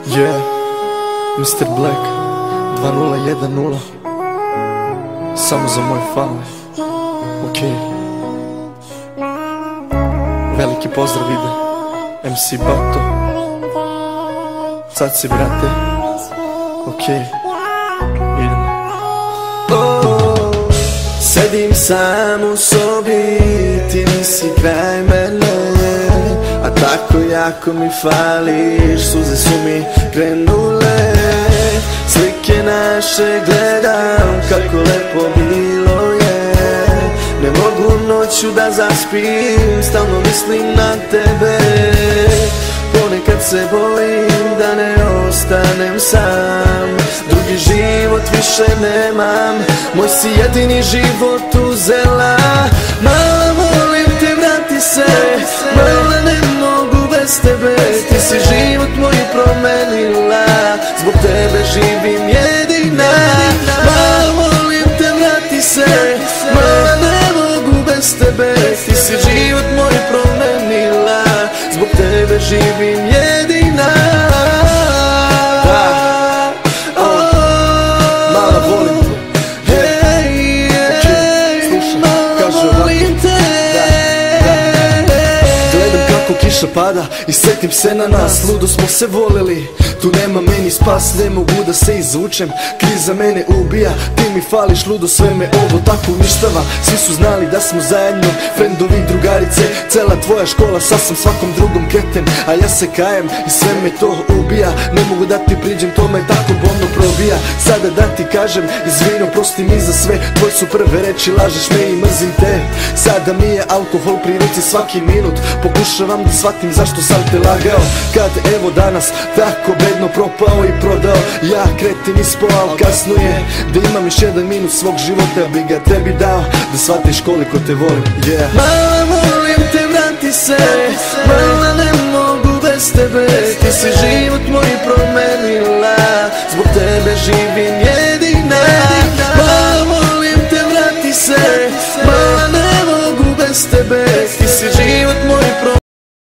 Yeah, Mr. Black 2010. Samo za moje fane. Ok. Veliki pozdrav ide MC Bato. Caci brate. Ok. Idemo. Sedim sam u sobi, ti nisi kraj mene, a tako jako mi fališ, suze su mi krenule. Slike naše gledam, kako lepo bilo je. Ne mogu noću da zaspim, stalno mislim na tebe. Ponekad se bojim da ne ostanem sam, drugi život više nemam, moj si jedini život uzela. Mala, molim te, vrati se, mala, ne mogu bez tebe. Ti si život moj promenila, zbog tebe živim jedina. Mala, molim te, vrati se, mala, ne mogu bez tebe. Ti si život moj promenila, zbog tebe živim jedina. Mala, volim te. Slušaj, kaže ovako. Gledam kako kiša pada i setim se na nas. Ludo smo se volili, tu nema meni spas, ne mogu da se izvučem. Kriza mene ubija, ti mi fališ ludo, sve me ovo tako uništava. Svi su znali da smo zajedno, frendovi, drugarice, cela tvoja škola, sad sam svakom drugom kreten, a ja se kajem i sve me to ubija. Ne mogu da ti priđem, to me tako bolno probija. Sada da ti kažem, izvino, prosti mi za sve, tvoj su prve reči, lažeš me i mrzim te. Sada mi je alkohol pri ruci svaki minut, pokušavam da shvatim zašto sam te lagao. Kad evo danas tako bedno propao i prodao, ja kretin ispao, al kasno je da imam još jedan minut svog života, bi ga tebi dao da shvatiš koliko te volim. Yeah. Mala, molim te, vrati se, mala,